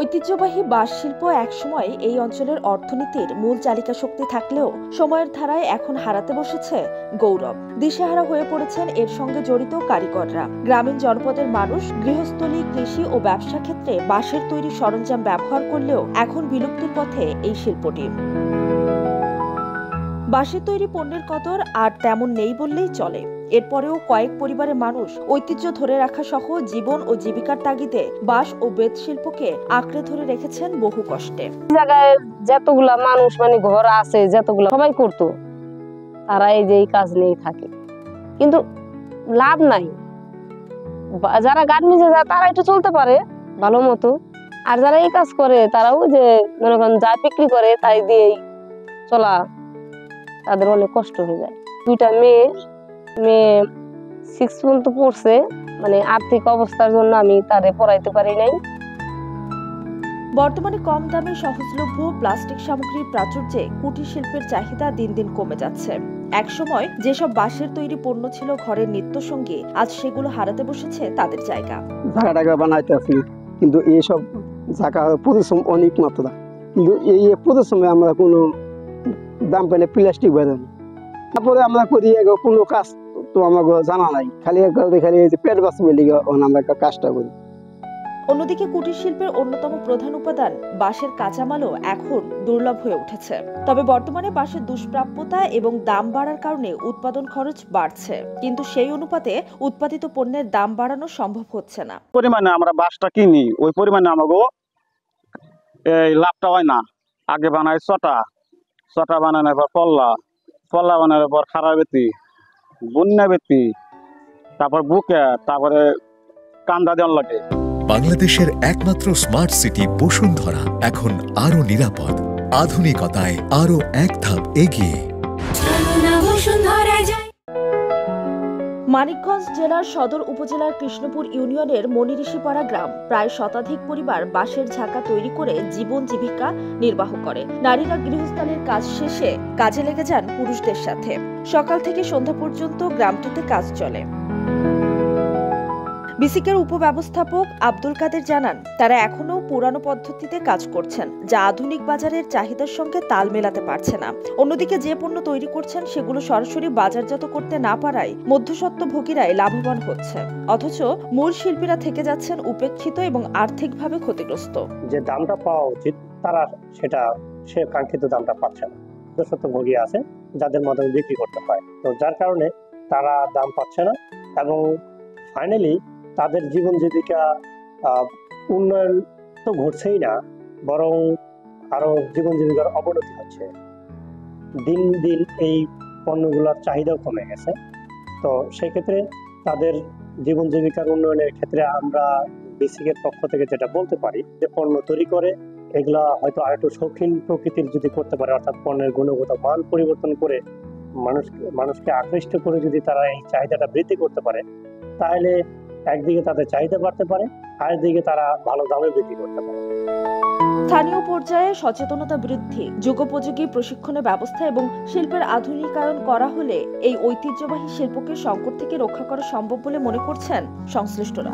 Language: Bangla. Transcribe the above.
ঐতিহ্যবাহী বাঁশ শিল্প একসময় এই অঞ্চলের অর্থনীতির মূল চালিকা শক্তি থাকলেও সময়ের ধারায় এখন হারাতে বসেছে গৌরব। দিশেহারা হয়ে পড়েছেন এর সঙ্গে জড়িত কারিগররা। গ্রামীণ জনপদের মানুষ গৃহস্থলী, কৃষি ও ব্যবসা ক্ষেত্রে বাঁশের তৈরি সরঞ্জাম ব্যবহার করলেও এখন বিলুপ্তির পথে এই শিল্পটি। বাঁশের তৈরি পণ্যের কদর আর তেমন নেই বললেই চলে। এরপরেও কয়েক পরিবারের মানুষ ঐতিহ্য ধরে রাখা সহ জীবন ও জীবিকার তাগিদে বাঁশ ও বেত শিল্পকে আঁকড়ে ধরে রেখেছেন বহু কষ্টে। জায়গায় যতগুলা মানুষ ঘর আছে, যতগুলা সবাই করতো, তারা এই যে এই কাজ নিয়েই থাকে, কিন্তু লাভ নাই। যারা গার্মেন্টসে যায় তারা একটু চলতে পারে ভালো মতো, আর যারা এই কাজ করে তারাও যে মনে করেন যা বিক্রি করে তাই দিয়েই চলা তাদের অনেক কষ্ট হয়ে যায়। দুইটা মেয়ে 6 পর্যন্ত পড়ছে, আর্থিক অবস্থার জন্য আমি তারে পড়াইতে পারি নাই। বর্তমানে কম দামে সহজলভ্য প্লাস্টিক সামগ্রীর প্রাচুর্যে কুটির শিল্পের চাহিদা দিন দিন কমে যাচ্ছে। একসময় যেসব বাঁশের তৈরি পণ্য ছিল ঘরের নিত্যসঙ্গী, আজ সেগুলো হারাতে বসেছে তাদের জায়গা। জায়গা বানাইতে আসি, কিন্তু এইসব জায়গা পরিশ্রম অনেক মাত্রা, কিন্তু এই পরিশ্রমে আমরা কোনো দাম পেলে প্লাস্টিক বেরোয়। তারপরে আমরা করি কোনো কাজ তো আমাকে জানা নাই, খালি পেট বাঁচবে লিগে আমরা কাজটা করি। অন্যদিকে কুটির শিল্পের অন্যতম প্রধান উপাদান বাঁশের কাঁচামালও এখন দুর্লভ হয়ে উঠেছে। তবে বর্তমানে বাঁশের দুষ্প্রাপ্যতা এবং দাম বাড়ার কারণে উৎপাদন খরচ বাড়ছে, কিন্তু সেই অনুপাতে উৎপাদিত পণ্যের দাম বাড়ানো সম্ভব হচ্ছে না। পরিমাণে আমরা বাঁশটা কিনি, ওই পরিমাণে আমাকে এই লাভটা হয় না। আগে বানাই ছটা বানানোর পর পল্লা বানানোর পর খাড়া বেতি, বন্যা বেতি, তারপর বুকে, তারপরে কান্দা দেওয়ার লাগে। বাংলাদেশের একমাত্র স্মার্ট সিটি বসুন্ধরা এখন আরো নিরাপদ, আধুনিকতায় আরো এক ধাপ এগিয়ে। মানিকগঞ্জ জেলার সদর উপজেলার কৃষ্ণপুর ইউনিয়নের মনিঋষিপাড়া গ্রাম প্রায় শতাধিক পরিবার বাঁশের ঝাঁকা তৈরি করে জীবন জীবিকা নির্বাহ করে। নারীরা গৃহস্থালির কাজ শেষে কাজে লেগে যান পুরুষদের সাথে। সকাল থেকে সন্ধ্যা পর্যন্ত গ্রামটিতে কাজ চলে। বিসিকের উপব্যবস্থাপক আব্দুল কাদের জানান, তারা এখনো পুরানো পদ্ধতিতে কাজ করছেন, যা আধুনিক বাজারের চাহিদার সঙ্গে তাল মেলাতে পারছে না। অন্যদিকে যে পণ্য তৈরি করছেন সেগুলো সরাসরি বাজারজাত করতে না পারায় মধ্যস্বত্বভোগীরাই লাভবান হচ্ছে, অথচ মূল শিল্পীরা থেকে যাচ্ছেন উপেক্ষিত এবং আর্থিকভাবে ক্ষতিগ্রস্ত। যে দামটা পাওয়া উচিত তারা সে কাঙ্ক্ষিত দামটা পাচ্ছে না। মধ্যস্বত্বভোগী আছে যাদের মাধ্যমে বিক্রি করতে হয়, তো যার কারণে তারা দাম পাচ্ছে না এবং ফাইনালি তাদের জীবন জীবিকা উন্নয়ন তো ঘটছেই না, বরং আরো জীবন জীবিকার অবনতি হচ্ছে। দিন দিন এই পণ্যগুলোর চাহিদাও কমে গেছে। তো সেক্ষেত্রে তাদের জীবন জীবিকার উন্নয়নের ক্ষেত্রে আমরা বিসিকের পক্ষ থেকে যেটা বলতে পারি, যে পণ্য তৈরি করে এগুলা হয়তো আরেকটু শৌখিন প্রকৃতির যদি করতে পারে, অর্থাৎ পণ্যের গুণগত মান পরিবর্তন করে মানুষকে আকৃষ্ট করে যদি তারা এই চাহিদাটা বৃদ্ধি করতে পারে, তাহলে একদিকে তাদের চাহিদা বাড়তে পারে, আরেকদিকে তারা ভালো দামে বিক্রি করতে পারে। স্থানীয় পর্যায়ে সচেতনতা বৃদ্ধি, যুগোপযোগী প্রশিক্ষণের ব্যবস্থা এবং শিল্পের আধুনিকায়ন করা হলে এই ঐতিহ্যবাহী শিল্পকে সংকট থেকে রক্ষা করা সম্ভব বলে মনে করছেন সংশ্লিষ্টরা।